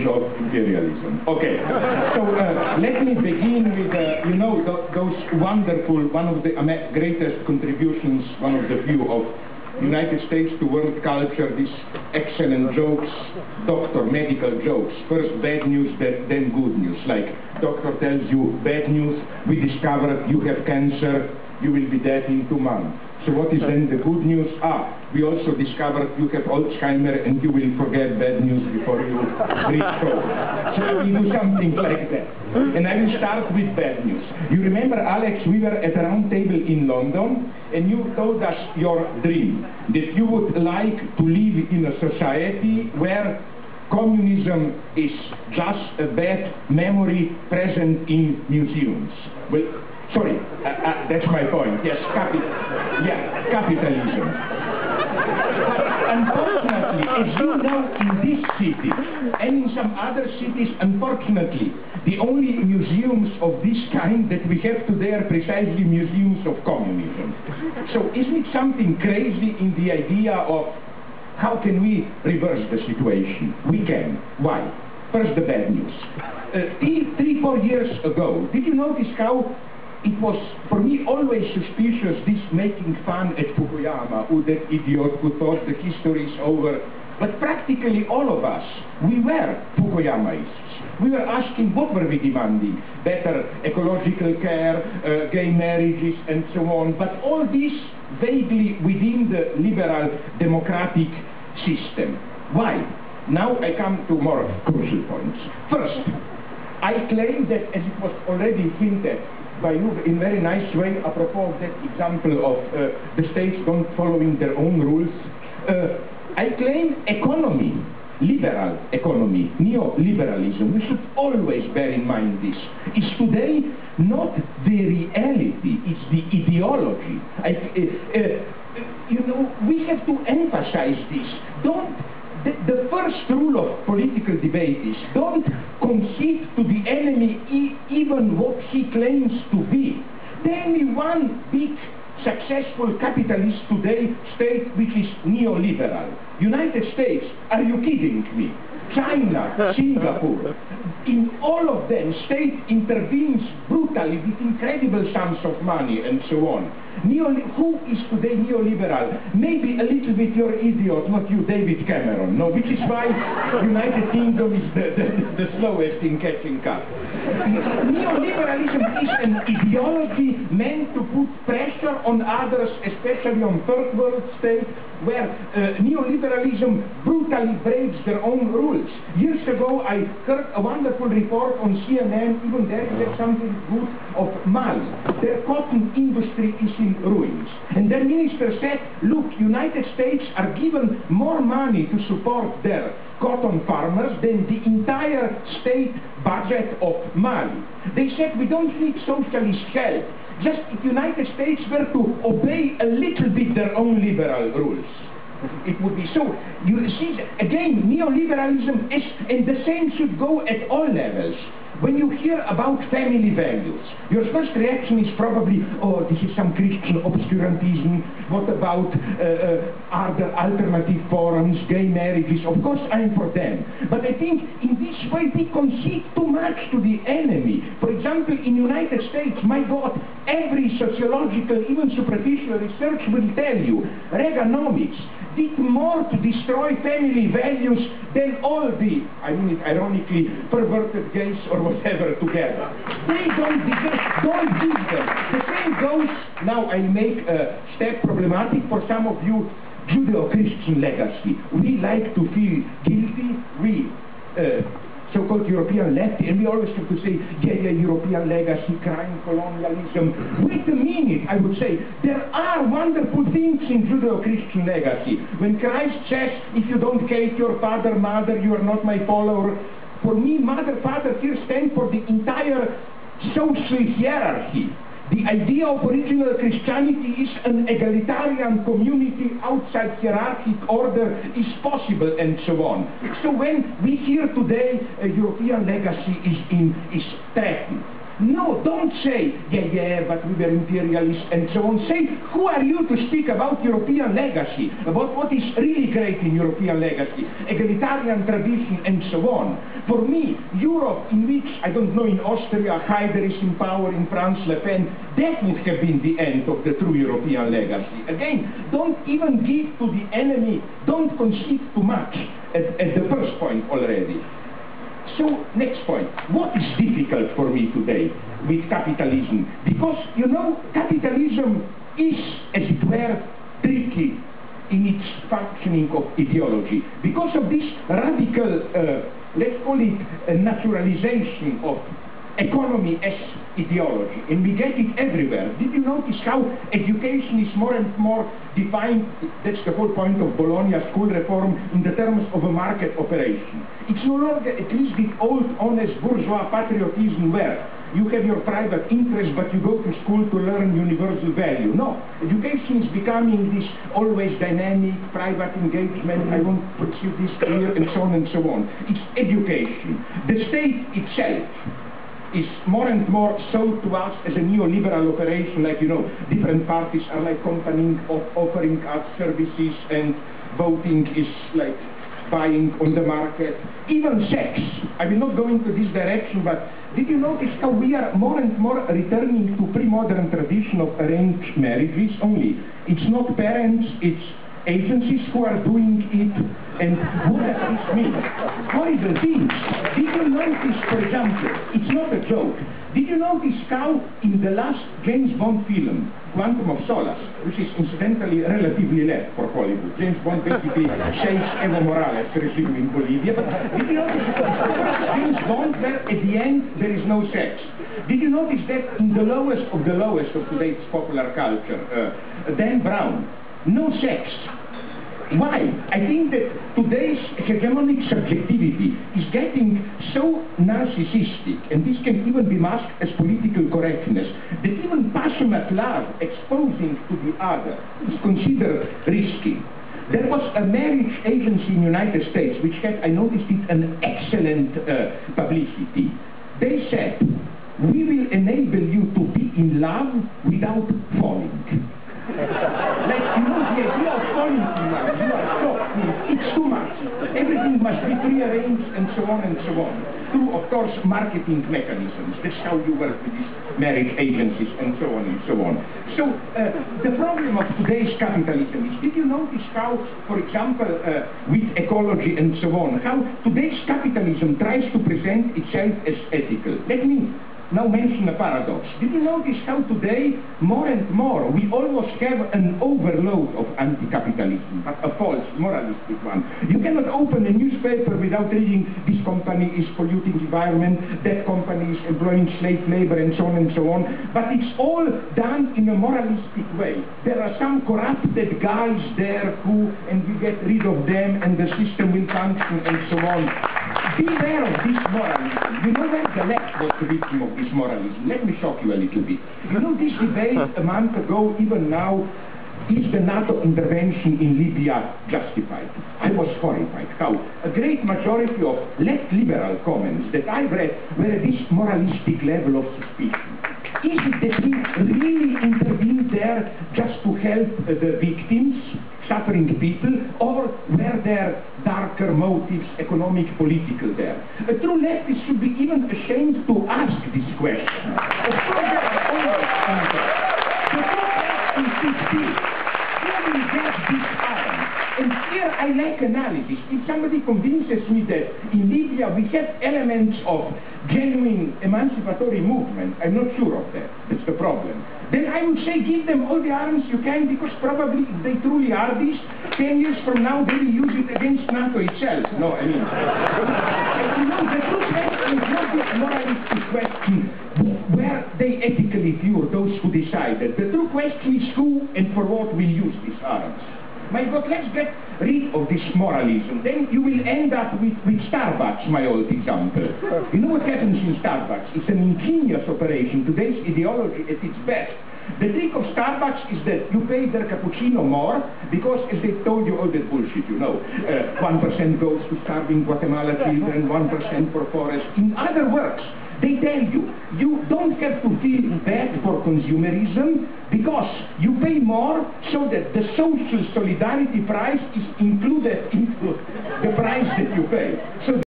of imperialism. Okay, so let me begin with, you know, those wonderful, one of the greatest contributions, one of the few of United States to world culture, these excellent jokes, medical jokes. First bad news, then good news. Like, doctor tells you, bad news, we discovered you have cancer, you will be dead in 2 months. So what is then the good news? We also discovered you have Alzheimer and you will forget bad news before you reach home. So we do something like that. And I will start with bad news. You remember, Alex, we were at a round table in London and you told us your dream, that you would like to live in a society where communism is just a bad memory present in museums. Well, sorry, that's my point. Yes, capitalism. But unfortunately, as you know, in this city and in some other cities, unfortunately, the only museums of this kind that we have today are precisely museums of communism. So isn't it something crazy in the idea of how can we reverse the situation? We can. Why? First, the bad news. 3-4 years ago, did you notice how it was, for me, always suspicious, this making fun at Fukuyama, who that idiot who thought the history is over. But practically all of us, we were Fukuyamaists. We were asking, what were we demanding? Better ecological care, gay marriages, and so on. But all this vaguely within the liberal democratic system. Why? Now I come to more crucial points. First, I claim that, as it was already hinted by you in a very nice way, apropos of that example of the states don't following their own rules, I claim economy, liberal economy, neoliberalism, we should always bear in mind this, is today not the reality, it's the ideology. You know, we have to emphasize this. The first rule of political debate is don't concede to the enemy even what he claims to be. There only one big successful capitalist today state which is neoliberal. United States, are you kidding me? China, Singapore, in all of them, state intervenes brutally with incredible sums of money and so on. Who is today neoliberal? Maybe a little bit your idiot, not you, David Cameron, no, which is why United Kingdom is the slowest in catching up. Neoliberalism is an ideology meant to put pressure on others, especially on third world states, where neoliberalism brutally breaks their own rules. Years ago, I heard a wonderful report on CNN, even there is something good, of Mali. Their cotton industry is in ruins. And their minister said, look, United States are given more money to support their cotton farmers than the entire state budget of Mali. They said, we don't need socialist help. Just if United States were to obey a little bit their own liberal rules, it would be so. You see, again, neoliberalism is, and the same should go at all levels. When you hear about family values, your first reaction is probably, oh, this is some Christian obscurantism. What about other alternative forums, gay marriages? Of course, I'm for them. But I think in this way we concede too much to the enemy. For example, in the United States, my God, every sociological, even superficial research will tell you, Reaganomics did more to destroy family values than all the, I mean it ironically, perverted gays or whatever together. They don't deserve, don't give them. The same goes, now I make a step problematic for some of you, Judeo-Christian legacy. We like to feel guilty, we so-called European left, and we always have to say, yeah, European legacy, crime, colonialism. Wait a minute, I would say, there are wonderful things in Judeo-Christian legacy. When Christ says, if you don't hate your father, mother, you are not my follower. For me, mother, father here stand for the entire social hierarchy. The idea of original Christianity is an egalitarian community outside hierarchic order is possible, and so on. So when we hear today a European legacy is threatened, No, don't say, yeah, but we were imperialists and so on. Say, who are you to speak about European legacy, about what is really great in European legacy, egalitarian tradition and so on. For me, Europe in which, I don't know, in Austria, Haider is in power, in France, Le Pen, that would have been the end of the true European legacy. Again, don't even give to the enemy, don't concede too much at the first point already. So, next point. What is difficult for me today with capitalism? Because, you know, capitalism is, as it were, tricky in its functioning of ideology. Because of this radical, let's call it a naturalization of economy as ideology, and we get it everywhere. Did you notice how education is more and more defined, that's the whole point of Bologna school reform, in the terms of a market operation? It's no longer at least the old honest bourgeois patriotism where you have your private interest but you go to school to learn universal value. No, education is becoming this always dynamic, private engagement, I want to pursue this career and so on and so on. It's education. The state itself is more and more sold to us as a neoliberal operation, like, you know, different parties are like companies offering us services and voting is like buying on the market. Even sex. I will not go into this direction, but did you notice how we are more and more returning to pre-modern tradition of arranged marriages only? It's not parents, it's agencies who are doing it, and what does this mean? Horrible things. Did you notice, for example, it's not a joke, did you notice how in the last James Bond film, Quantum of Solace, which is incidentally relatively left for Hollywood, James Bond basically saves Evo Morales regime in Bolivia, but did you notice James Bond where at the end there is no sex? Did you notice that in the lowest of today's popular culture, Dan Brown, no sex? Why? I think that today's hegemonic subjectivity is getting so narcissistic, and this can even be masked as political correctness, that even passionate love exposing to the other is considered risky. There was a marriage agency in the United States which had, I noticed it, an excellent publicity. They said, we will enable you to be in love without falling. Like, you know, the idea of falling in love, you are shocked, it's too much. Everything must be prearranged and so on and so on. Through, of course, marketing mechanisms. That's how you work with these marriage agencies and so on and so on. So, the problem of today's capitalism is, did you notice how, for example, with ecology and so on, how today's capitalism tries to present itself as ethical? Let me now mention a paradox. Did you notice how today, more and more, we almost have an overload of anti-capitalism, but a false, moralistic one. You cannot open a newspaper without reading this company is polluting the environment, that company is employing slave labor, and so on and so on. But it's all done in a moralistic way. There are some corrupted guys there who, and we get rid of them, and the system will function, and so on. Beware of this moralism. You know where the left was the victim of this moralism. Let me shock you a little bit. You know, this debate a month ago, even now, is the NATO intervention in Libya justified? I was horrified how a great majority of left liberal comments that I've read were at this moralistic level of suspicion. Is it that we really intervened there just to help the victims, suffering people, or were there darker motives, economic, political there? A true leftist should be even ashamed to ask this question. Of course, there are always answers. The question is this. Here we get this arm. And here I lack analysis. If somebody convinces me that in Libya we have elements of genuine emancipatory movement, I'm not sure of that. That's the problem. Then I would say give them all the arms you can, because probably if they truly are this, 10 years from now they will use it against NATO itself. No, I mean, you know, the true question is not this moralistic question, where they ethically pure, those who decided. The true question is who and for what will use these arms. My God, let's get rid of this moralism. Then you will end up with Starbucks, my old example. You know what happens in Starbucks? It's an ingenious operation. Today's ideology at its best. The trick of Starbucks is that you pay their cappuccino more because, as they told you, all that bullshit, you know. 1% goes to starving Guatemala children, 1% for forests. In other words, they tell you, you don't have to feel bad for consumerism because you pay more so that the social solidarity price is included into the price that you pay. So